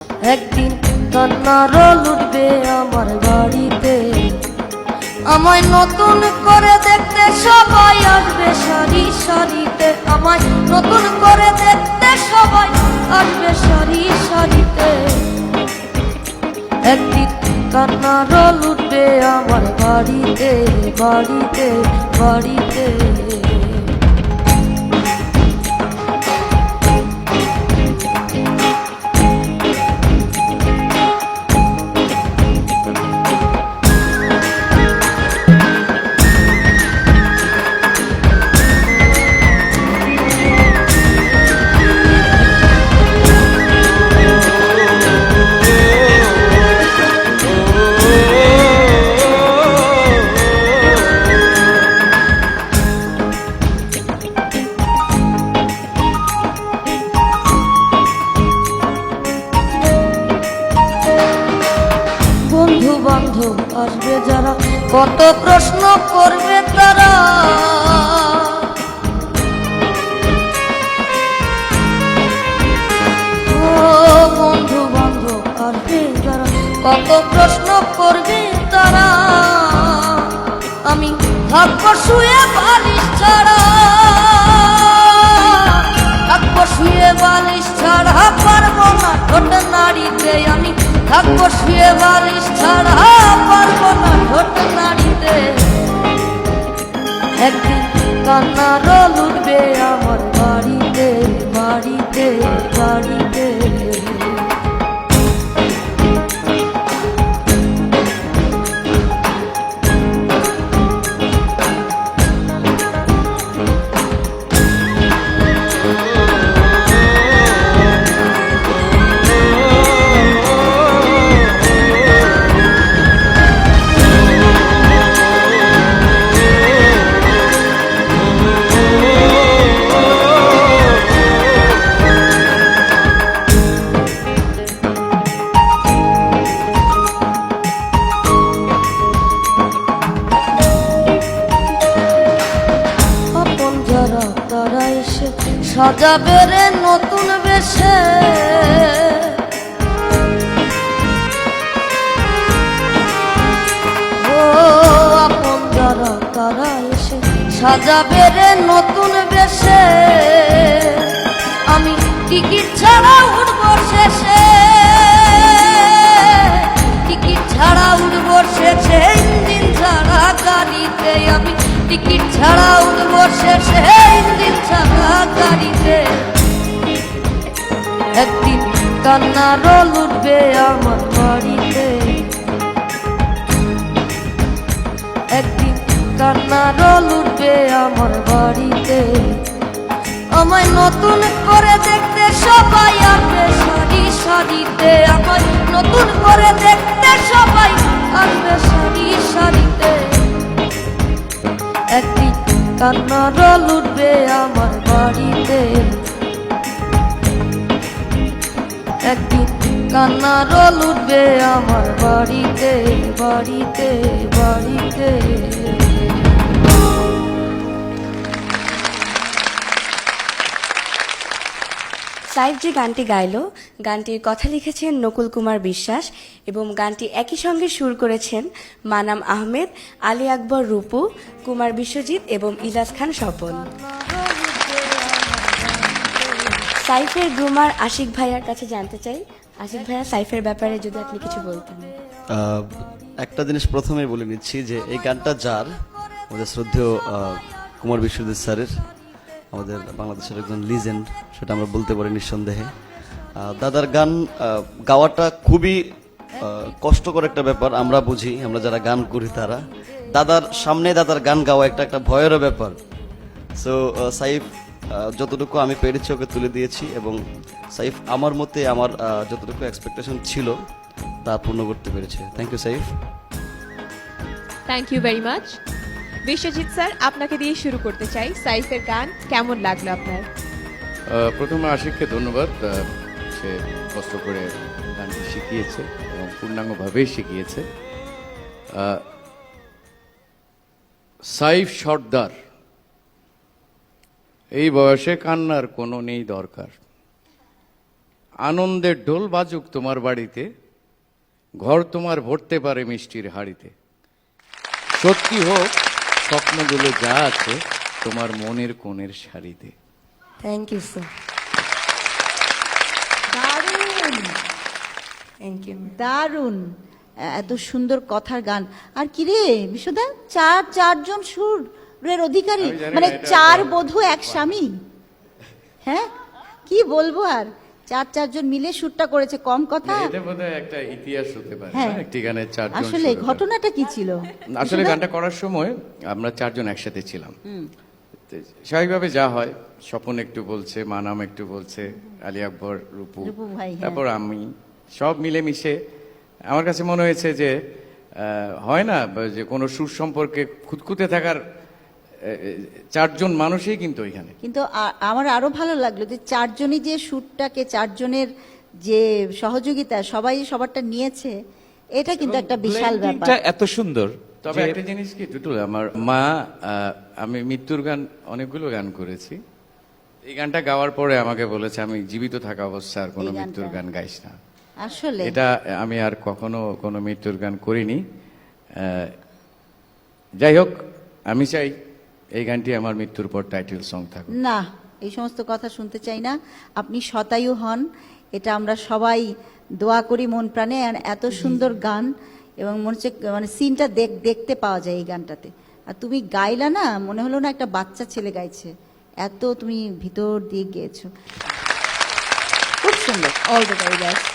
একদিন কান্নারও লুটবে আমার বাড়িতে, আমায় নতুন করে দেখতে সবাই আসবে সারি সারিতে, আমায় নতুন করে দেখতে সবাই আসবে সারি সারিতে। একদিন কান্নারও লুটবে আমার বাড়িতে বাড়িতে বাড়িতে। বন্ধু বান্ধব আসবে যারা, কত প্রশ্ন করবে তারা, ও বন্ধু বান্ধব আসবে যারা, কত প্রশ্ন করবে তারা। আমি থাকবো শুয়ে বালিশ ছাড়া, থাকবো শুয়ে বালিশ ছাড়া, পারবো না ঠোঁট নাড়িতে। আমি থাকবো শুয়ে বালিশ ছাড়া, পারবো না ঠোঁট নাড়িতে। একদিন কান্নারও লুটবে আমার বাড়িতে বাড়িতে বাড়িতে। তারা এসে সাজাবে রে নতুন বেশে, ও আপন যারা তারা এসে সাজাবে রে নতুন বেশে। আমি টিকিট ছাড়া উঠবো শেষে, টিকিট ছাড়া উঠবো শেষে, ইঞ্জিন ছাড়া গাড়িতে। আমি টিকিট ছাড়া উঠবো শেষে, ইঞ্জিন ছাড়া গাড়িতে। একদিন কান্নারও লুটবে আমার বাড়িতে, একদিন কান্নারও লুটবে আমার বাড়িতে। আমায় নতুন করে দেখতে সবাই আসবে সারি সারিতে, আমায় নতুন করে দেখতে সবাই আসবে সারি সারিতে। একদিন কান্নারও লুটবে আমার বাড়িতে, একদিন কান্নারও লুটবে আমার বাড়িতে বাড়িতে বাড়িতে। সাইফ যে গানটি গাইল, গানটির কথা লিখেছেন নকুল কুমার বিশ্বাস এবং গানটি একই সঙ্গে সুর করেছেন মানাম আহমেদ, আলী আকবর রূপু, কুমার বিশ্বজিৎ এবং ইজাজ খান স্বপন। সাইফের গ্রুমার আশিক ভাইয়ার কাছে জানতে চাই, আশিক ভাইয়া সাইফের ব্যাপারে যদি আপনি কিছু বলতেন। একটা জিনিস প্রথমেই বলে নিচ্ছি যে এই গানটা যার, আমাদের শ্রদ্ধেয় কুমার বিশ্বজিৎ স্যারের, আমাদের বাংলাদেশের একজন লিজেন্ড, সেটা আমরা বলতে পারি নিঃসন্দেহে। দাদার গান গাওয়াটা খুবই কষ্টকর একটা ব্যাপার, আমরা বুঝি, আমরা যারা গান করি তারা। দাদার সামনে দাদার গান গাওয়া একটা ভয়েরও ব্যাপার। সো সাইফ যতটুকু আমি পেরেছি ওকে তুলে দিয়েছি, এবং সাইফ আমার মতে আমার যতটুকু এক্সপেকটেশন ছিল তা পূর্ণ করতে পেরেছে। Thank you Saif. Thank you very much. Biswajit sir, আপনাকে দিয়ে শুরু করতে চাই। সাইফের গান কেমন লাগলো আপনার? প্রথমে আশিককে ধন্যবাদ, সে কষ্ট করে গানটি শিখিয়েছে এবং পূর্ণাঙ্গভাবেই শিখিয়েছে। সাইফ সর্দার, এই বয়সে কান্নার কোনো নেই দরকার। আনন্দের ঢোল বাজুক তোমার বাড়িতে, ঘর তোমার ভরতে পারে মিষ্টির হাড়িতে। সত্যি হোক স্বপ্নগুলো যা আছে তোমার মনের কোণের শাড়িতে। Thank you sir. দারুণ থ্যাংক ইউ। দারুণ, এত সুন্দর কথার গান। আর কি রে বিশ্বদা, চারজন সুরের অধিকারী, আমি জানি না মানে এটা- 4 বধূ 1 স্বামী। হ্যাঁ, কি বলবো আর, চারজন মিলে সুরটা করেছে, কম কথা। এটা বোধহয় একটা ইতিহাস হতে পারে, হ্যাঁ। না? একটি গানের 4 জন আসলে সুরকার। ঘটনাটা কি ছিল? আসলে গানটা করার সময় আমরা 4 জন একসাথে ছিলাম। তো স্বাভাবিকভাবে যা হয়, স্বপন একটু বলছে, মানাম একটু বলছে, আলী আকবর, রূপু, রূপু ভাই, হ্যাঁ। তারপর আমি, সব মিলেমিশে আমার কাছে মনে হয়েছে যে হয় না যে কোনো সুর সম্পর্কে খুঁতখুঁতে থাকার 4 জন মানুষই কিন্তু এখানে। কিন্তু আমার আরো ভালো লাগলো যে 4 জনই যে সুরটাকে, 4 জনের যে সহযোগিতা, সবাই সবারটা নিয়েছে, এটা কিন্তু একটা বিশাল ব্যাপার। ব্লেন্ডিংটা এত সুন্দর। তবে একটা জিনিস কি টুটুল, আমার মা, আমি মৃত্যুর গান অনেকগুলো গান করেছি, এই গানটা গাওয়ার পরে আমাকে বলেছে আমি জীবিত থাকা অবস্থা আর কোনো এই গানটা? মৃত্যুর গান গাইস না। আসলে এটা আমি আর কখনো কোনো মৃত্যুর গান করিনি। যাই হোক, আমি চাই এই গানটি আমার মৃত্যুর পর টাইটেল সং থাকুক। না, এই সমস্ত কথা শুনতে চাই না। আপনি শতায়ু হন, এটা আমরা সবাই দোয়া করি মন প্রাণে। আর এত সুন্দর গান, এবং মনে হচ্ছে মানে সিনটা দেখতে পাওয়া যায় এই গানটাতে। আর তুমি গাইলা না, মনে হলো না একটা বাচ্চা ছেলে গাইছে, এত তুমি ভিতর দিয়ে গেয়েছো, খুব সুন্দর। All the very best.